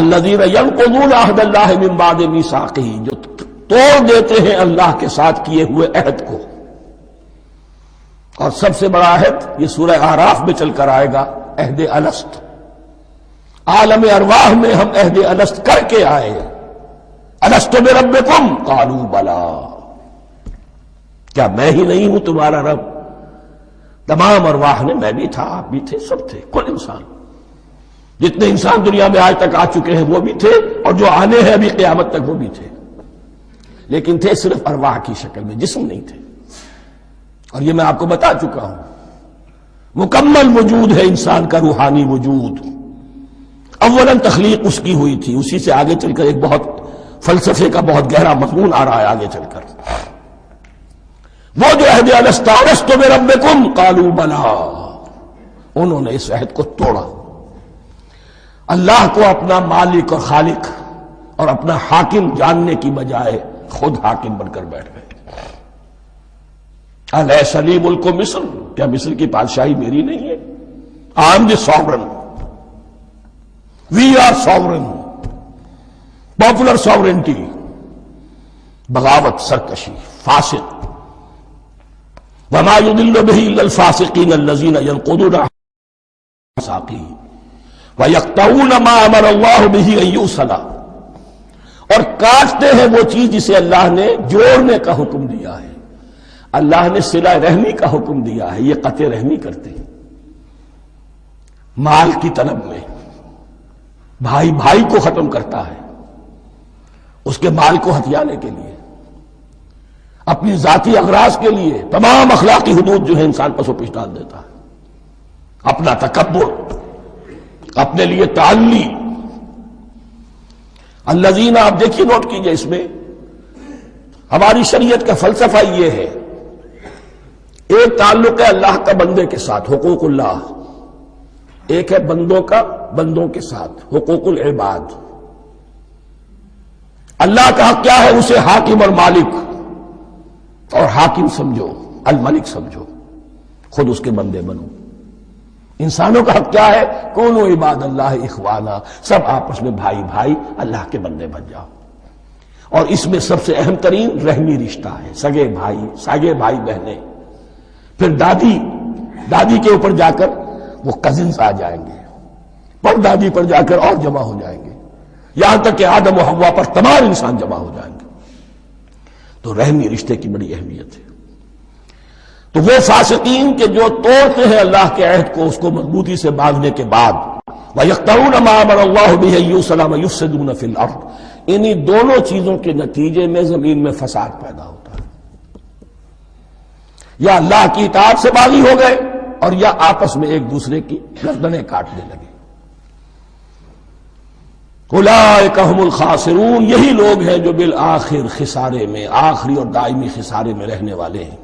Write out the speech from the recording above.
الذین ینقضون عہد اللہ من بعد میثاقہ، جو توڑ دیتے ہیں اللہ کے ساتھ کیے ہوئے عہد کو. اور سب سے بڑا عہد یہ سورہ اعراف میں چل کر آئے گا، عہد الست. عالم ارواح میں ہم عہد الست کر کے آئے. الست بربکم قالوا بلی، کیا میں ہی نہیں ہوں تمہارا رب؟ تمام ارواح نے میں بھی تھا، آپ بھی تھے، سب تھے، کل انسان، جتنے انسان دنیا میں آج تک آ چکے ہیں وہ بھی تھے، اور جو آنے ہیں ابھی قیامت تک وہ بھی تھے، لیکن تھے صرف ارواح کی شکل میں، جسم نہیں تھے. اور یہ میں آپ کو بتا چکا ہوں، مکمل وجود ہے انسان کا روحانی وجود. اولاً تخلیق اس کی ہوئی تھی، اسی سے آگے چل کر ایک بہت فلسفے کا بہت گہرا مضمون آ رہا ہے آگے چل کر. وہ جو عہد الست الست بربکم قالوا بلی، انہوں نے اس عہد کو توڑا. اللہ کو اپنا مالک اور خالق اور اپنا حاکم جاننے کی بجائے خود حاکم بن کر بیٹھ گئے. الیس لی ملک مصر، کیا مصر کی بادشاہی میری نہیں ہے؟ I am the sovereign, we are sovereign. Popular sovereignty, بغاوت، سرکشی، فاسق. وما يضل به الا الفاسقين الذين ينقضون ميثاقه ويقطعون ما امر الله به ان يوصل، اور کاٹتے ہیں وہ چیز جسے اللہ نے جوڑنے کا حکم دیا ہے. اللہ نے صلہ رحمی کا حکم دیا ہے، یہ قطع رحمی کرتے ہیں. مال کی طلب میں بھائی بھائی کو ختم کرتا ہے، اس کے مال کو ہتھیانے کے لیے، اپنی ذاتی اغراض کے لیے تمام اخلاقی حدود جو ہے انسان پس و پیش ڈال دیتا ہے. اپنا تکبر، اپنے لیے تعلی. الذین، آپ دیکھیے، نوٹ کیجئے، اس میں ہماری شریعت کا فلسفہ یہ ہے، ایک تعلق ہے اللہ کا بندے کے ساتھ، حقوق اللہ. ایک ہے بندوں کا بندوں کے ساتھ، حقوق العباد. اللہ کا حق کیا ہے؟ اسے حاکم اور مالک، اور حاکم سمجھو، الملک سمجھو، خود اس کے بندے بنو. انسانوں کا حق کیا ہے؟ کونوا عباد اللہ اخوانا، سب آپس میں بھائی بھائی اللہ کے بندے بن جاؤ. اور اس میں سب سے اہم ترین رحمی رشتہ ہے، سگے بھائی، سگے بھائی بہنیں. پھر دادی کے اوپر جا کر وہ کزنز آ جائیں گے، پر دادی پر جا کر اور جمع ہو جائیں گے، یہاں تک کہ آدم و حوا پر تمام انسان جمع ہو جائیں گے. تو رحمی رشتے کی بڑی اہمیت ہے. تو وہ فاسقین کے جو توڑتے ہیں اللہ کے عہد کو، اس کو مضبوطی سے باندھنے کے بعد، وَيَقْطَعُونَ مَا أَمَرَ اللَّهُ بِهِ أَن يُوصَلَ وَيُفْسِدُونَ فِي الْأَرْضِ، انہی دونوں چیزوں کے نتیجے میں زمین میں فساد پیدا ہوتا ہے. یا اللہ کی اطاعت سے باغی ہو گئے، اور یا آپس میں ایک دوسرے کی گردنیں کاٹنے لگے. اولئک هم الخاسرون، یہی لوگ ہیں جو بالآخر خسارے میں، آخری اور دائمی خسارے میں رہنے والے ہیں.